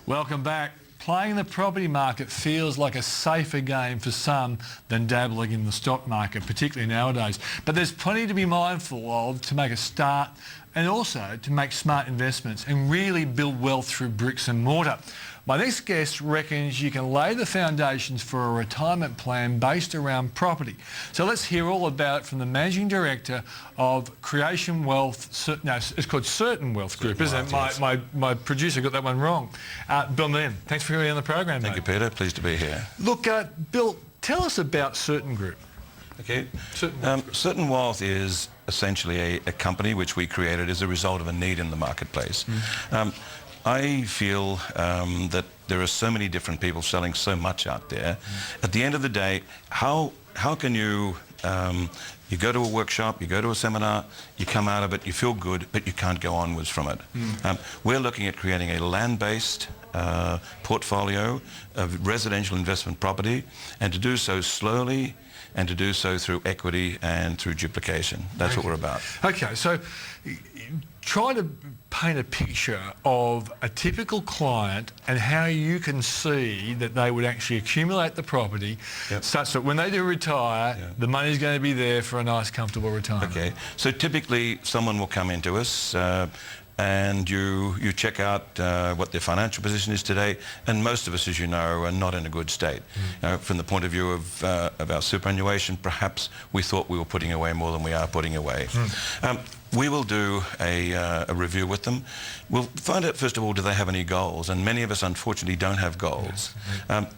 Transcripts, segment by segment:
Welcome back. Playing the property market feels like a safer game for some than dabbling in the stock market, particularly nowadays. But there's plenty to be mindful of to make a start and also to make smart investments and really build wealth through bricks and mortar. My next guest reckons you can lay the foundations for a retirement plan based around property. So let's hear all about it from the Managing Director of Creation Wealth. No, it's called Certain Wealth Group, isn't it? My producer got that one wrong. Bill Meehan, thanks for being on the program, Thank you, Peter. Pleased to be here. Look, Bill, tell us about Certain Group. Okay. Certain Wealth is essentially a company which we created as a result of a need in the marketplace. I feel that there are so many different people selling so much out there. At the end of the day, how can you, you go to a workshop, you go to a seminar, you come out of it, you feel good, but you can't go onwards from it. We're looking at creating a land-based portfolio of residential investment property, and to do so slowly, and to do so through equity and through duplication. That's what we're about. Okay, so try to paint a picture of a typical client and how you can see that they would actually accumulate the property such that when they do retire, the money's going to be there for a nice, comfortable retirement. Okay, so typically someone will come into us and you check out what their financial position is today, and most of us, as you know, are not in a good state. From the point of view of our superannuation, perhaps we thought we were putting away more than we are putting away. We will do a review with them. We'll find out, first of all, do they have any goals? And many of us, unfortunately, don't have goals.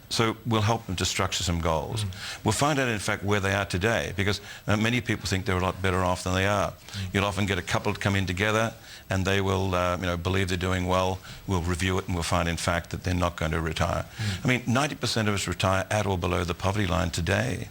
So we'll help them to structure some goals. We'll find out, in fact, where they are today, because many people think they're a lot better off than they are. You'll often get a couple to come in together, and they will believe they're doing well. We'll review it, and we'll find, in fact, that they're not going to retire. I mean, 90% of us retire at or below the poverty line today,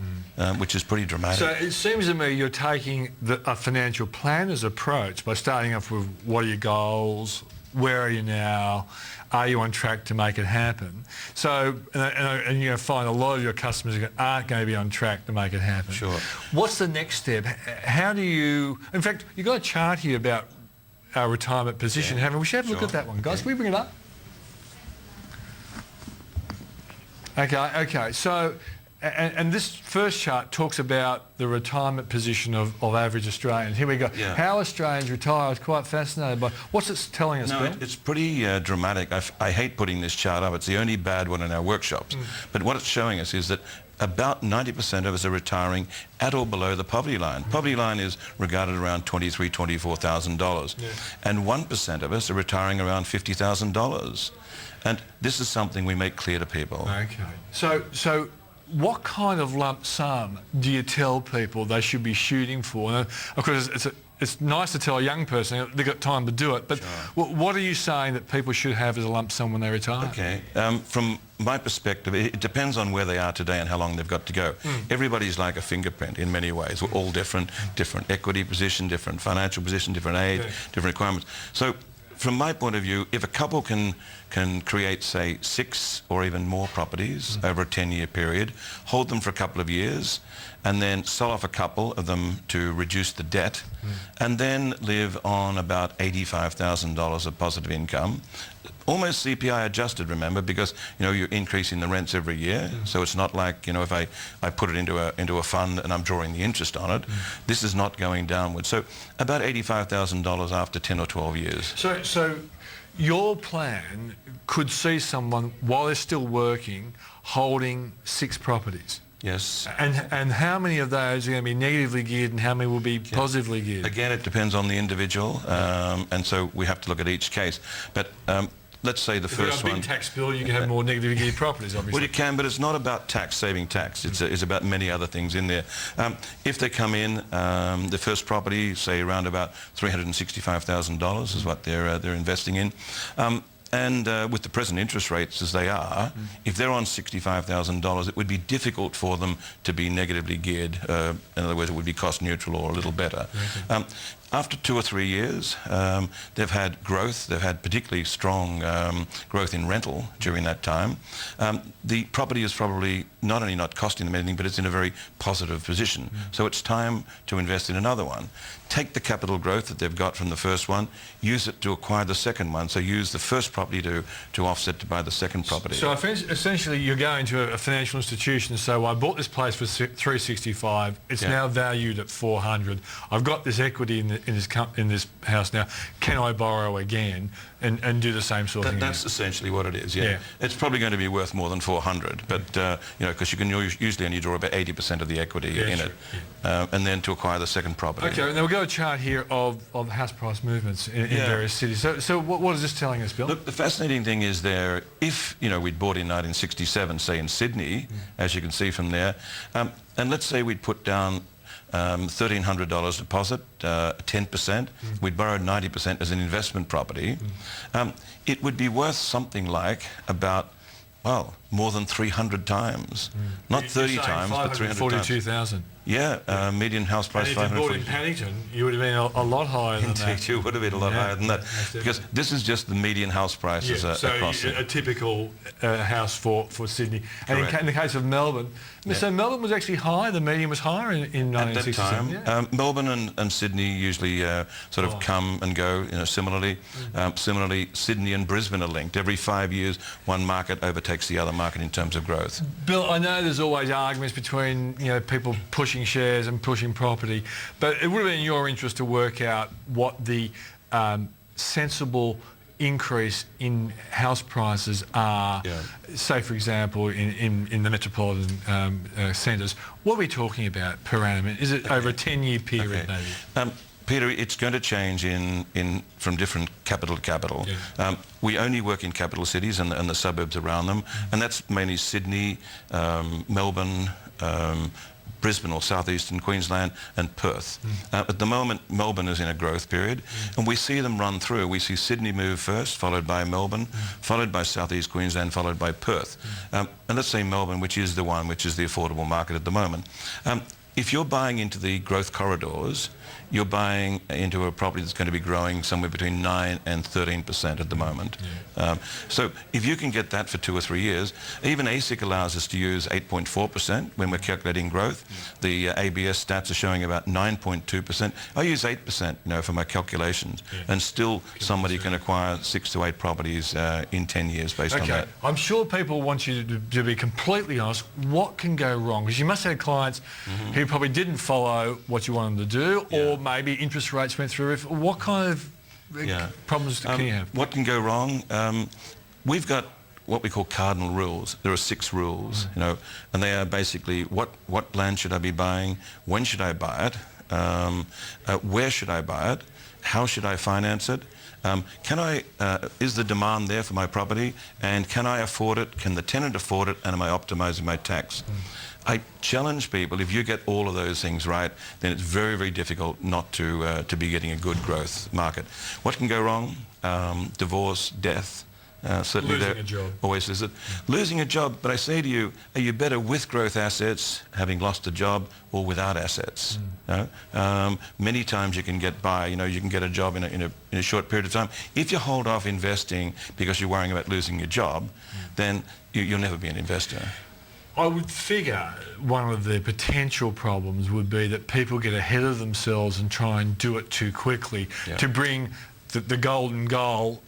which is pretty dramatic. So it seems to me you're taking a financial planner's approach by starting off with what are your goals, where are you now, are you on track to make it happen? So, and you're going to find a lot of your customers aren't going to be on track to make it happen. Sure. What's the next step? How do you, in fact, you've got a chart here about our retirement position, haven't we? We should have a look at that one. Guys, can we bring it up? Okay, so, and this first chart talks about the retirement position of average Australians. Here we go. How Australians retire. I was quite fascinated by what's it telling us, Bill? It's pretty dramatic. I hate putting this chart up. It's the only bad one in our workshops. But what it's showing us is that about 90% of us are retiring at or below the poverty line. Poverty line is regarded around $23,000, $24,000. And 1% of us are retiring around $50,000. And this is something we make clear to people. Okay. So what kind of lump sum do you tell people they should be shooting for? And of course, it's nice to tell a young person they've got time to do it, but what are you saying that people should have as a lump sum when they retire? Okay. From my perspective, it depends on where they are today and how long they've got to go. Everybody's like a fingerprint in many ways. We're all different equity position, different financial position, different age, different requirements. So from my point of view, if a couple can create, say, 6 or even more properties over a 10-year period, hold them for a couple of years, and then sell off a couple of them to reduce the debt, and then live on about $85,000 of positive income, almost CPI adjusted, remember, because you're increasing the rents every year. So it's not like if I put it into a fund and I'm drawing the interest on it. This is not going downward. So about $85,000 after 10 or 12 years. So your plan could see someone while they're still working holding 6 properties. Yes. And how many of those are going to be negatively geared and how many will be positively geared? Again, it depends on the individual, and so we have to look at each case. But let's say the first one... If you've got a big tax bill, you can have more negatively geared properties, obviously. Well, you can, but it's not about saving tax. It's about many other things in there. If they come in, the first property, say around about $365,000 is what they're investing in. And with the present interest rates as they are, if they're on $65,000, it would be difficult for them to be negatively geared. In other words, it would be cost neutral or a little better. after 2 or 3 years, they've had growth. They've had particularly strong growth in rental during that time. The property is probably not only not costing them anything, but it's in a very positive position. So it's time to invest in another one. Take the capital growth that they've got from the first one, use it to acquire the second one. So use the first property to offset to buy the second property. So essentially you're going to a financial institution and say, well, I bought this place for $365. It's now valued at $400. I've got this equity in this house now. Can I borrow again and do the same sort of thing? That's essentially what it is. Yeah. It's probably going to be worth more than 400, but because you can usually only draw about 80% of the equity in it, and then to acquire the second property. Okay, now we've got a chart here of house price movements in various cities. So what is this telling us, Bill? Look, the fascinating thing is there, if we'd bought in 1967, say in Sydney, as you can see from there, and let's say we'd put down $1,300 deposit, 10%. We'd borrowed 90% as an investment property. It would be worth something like about, well, more than 300 times. Not 30 times, but 300 times. $42,000. Yeah, median house price. And if you bought in Paddington, you would have been a lot higher than that. Indeed, you would have been a lot higher than that, because this is just the median house prices across a typical house for Sydney. And in the case of Melbourne, so Melbourne was actually higher. The median was higher in 1967. At that time, Melbourne and Sydney usually sort of come and go, similarly. Similarly, Sydney and Brisbane are linked. Every 5 years, one market overtakes the other market in terms of growth. Bill, I know there's always arguments between people pushing shares and pushing property, but it would have been in your interest to work out what the sensible increase in house prices are, say for example in the metropolitan centres. What are we talking about per annum? Is it over a 10-year period maybe? Peter, it's going to change from different capital to capital. We only work in capital cities and the suburbs around them, and that's mainly Sydney, Melbourne, Brisbane or southeastern Queensland, and Perth. At the moment, Melbourne is in a growth period, and we see them run through. We see Sydney move first, followed by Melbourne, followed by southeast Queensland, followed by Perth. And let's say Melbourne, which is the affordable market at the moment. If you're buying into the growth corridors, you're buying into a property that's going to be growing somewhere between 9 and 13% at the moment. So if you can get that for 2 or 3 years, even ASIC allows us to use 8.4% when we're calculating growth. The ABS stats are showing about 9.2%. I use 8%, for my calculations, and still somebody can acquire 6 to 8 properties in 10 years based on that. I'm sure people want you to be completely honest. What can go wrong? Because you must have clients who probably didn't follow what you want them to do, or maybe interest rates went through. What kind of problems can you have? What can go wrong? We've got what we call cardinal rules. There are 6 rules, and they are basically what land should I be buying, when should I buy it, where should I buy it, how should I finance it, is the demand there for my property, and can I afford it, can the tenant afford it, and am I optimizing my tax? I challenge people, if you get all of those things right, then it's very, very difficult not to be getting a good growth market. What can go wrong? Divorce, death. Certainly losing a job. Always is it. Losing a job, but I say to you, are you better with growth assets, having lost a job, or without assets? Many times you can get by, you can get a job in a short period of time. If you hold off investing because you're worrying about losing your job, then you'll never be an investor. I would figure one of the potential problems would be that people get ahead of themselves and try and do it too quickly to bring the golden goal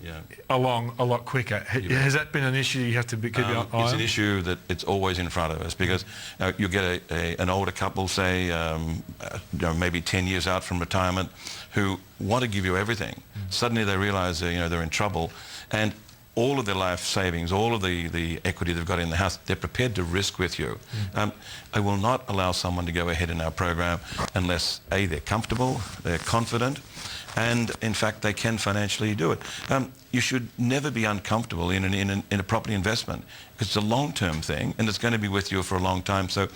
along a lot quicker. Has that been an issue you have to keep your eye on? It's an issue that it's always in front of us, because you get an older couple, say, maybe 10 years out from retirement, who want to give you everything. Suddenly they realise they're in trouble, and all of their life savings, all of the equity they've got in the house, they're prepared to risk with you. I will not allow someone to go ahead in our program unless A, they're comfortable, they're confident, and in fact they can financially do it. You should never be uncomfortable in a property investment, because it's a long-term thing and it's going to be with you for a long time. So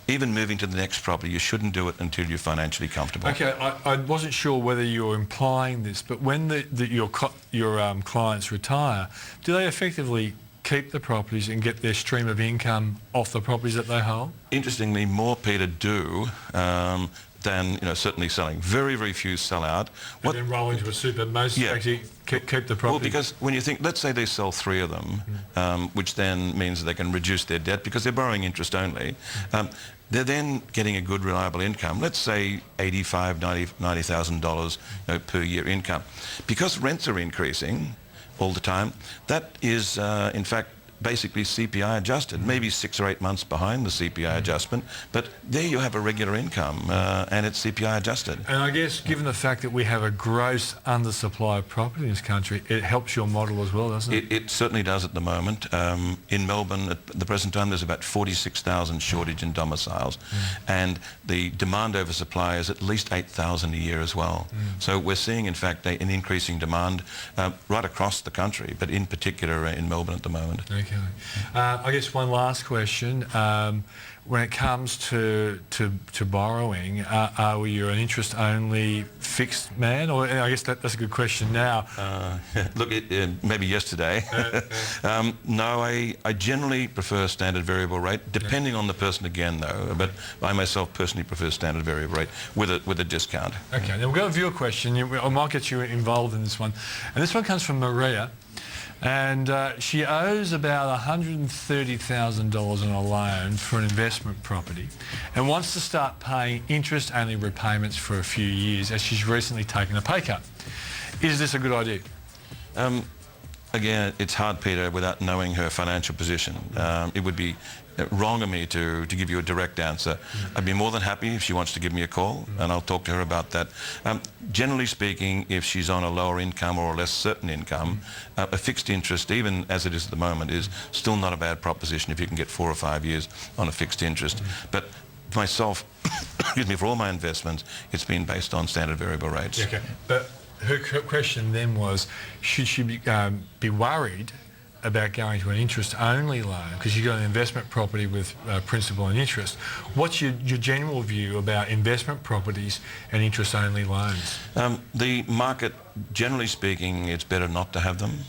even moving to the next property, you shouldn't do it until you're financially comfortable. Okay, I wasn't sure whether you were implying this, but when your clients retire, do they effectively keep the properties and get their stream of income off the properties that they hold? Interestingly, more, Peter, do. than certainly selling. Very, very few sell out. And then roll into a super. Most Yeah. actually keep the property. Well, because when you think, let's say they sell 3 of them, which then means that they can reduce their debt because they're borrowing interest only. They're then getting a good, reliable income. Let's say $85,000, $90,000 per year income. Because rents are increasing all the time, that is, in fact, basically CPI adjusted, maybe 6 or 8 months behind the CPI adjustment, but there you have a regular income and it's CPI adjusted. And I guess given the fact that we have a gross undersupply of property in this country, it helps your model as well, doesn't it? It certainly does at the moment. In Melbourne, at the present time, there's about 46,000 shortage in domiciles, and the demand over supply is at least 8,000 a year as well. So we're seeing, in fact, an increasing demand right across the country, but in particular in Melbourne at the moment. Okay. I guess one last question. When it comes to borrowing, are you an interest-only fixed man? Or I guess that's a good question now. Look, maybe yesterday. No, I generally prefer standard variable rate, depending on the person again, though. But I myself personally prefer standard variable rate with a discount. Okay, now we've got a viewer question. I might get you involved in this one. And this one comes from Maria. And she owes about $130,000 on a loan for an investment property and wants to start paying interest-only repayments for a few years as she's recently taken a pay cut. Is this a good idea? Again, it's hard, Peter, without knowing her financial position. It would be wrong of me to give you a direct answer. I'd be more than happy if she wants to give me a call, and I'll talk to her about that. Generally speaking, if she's on a lower income or a less certain income, a fixed interest, even as it is at the moment, is still not a bad proposition if you can get 4 or 5 years on a fixed interest. But myself, excuse me, for all my investments, it's been based on standard variable rates. Okay, but her question then was, should she be worried about going to an interest-only loan because you've got an investment property with principal and interest? What's your general view about investment properties and interest-only loans? The market, generally speaking, it's better not to have them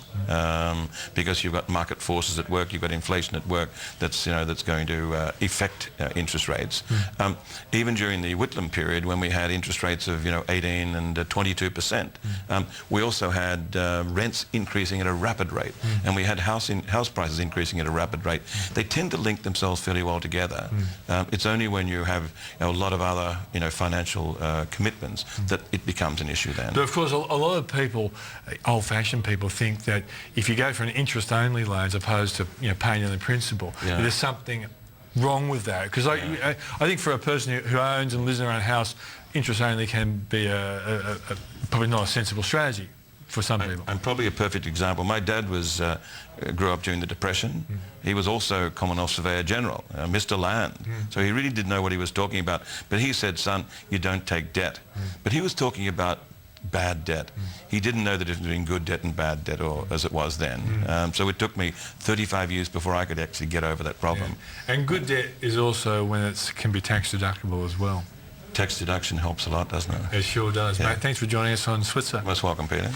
because you've got market forces at work, you've got inflation at work that's going to affect interest rates. Even during the Whitlam period, when we had interest rates of 18 and 22%, we also had rents increasing at a rapid rate, and we had house prices increasing at a rapid rate. They tend to link themselves fairly well together. It's only when you have a lot of other financial commitments that it becomes an issue then. But of course, a lot of people, old-fashioned people, think that if you go for an interest-only loan as opposed to paying in the principal, there's something wrong with that. Because I think for a person who owns and lives in their own house, interest-only can be probably not a sensible strategy for some people. I'm probably a perfect example. My dad grew up during the Depression. He was also Commonwealth Surveyor General, Mr. Land. So he really did know what he was talking about. But he said, son, you don't take debt. But he was talking about bad debt. He didn't know the difference between good debt and bad debt, or as it was then. So it took me 35 years before I could actually get over that problem. Yeah. And good debt is also when it can be tax deductible as well. Tax deduction helps a lot, doesn't it? It sure does, mate. Thanks for joining us on Switzer. Most welcome, Peter.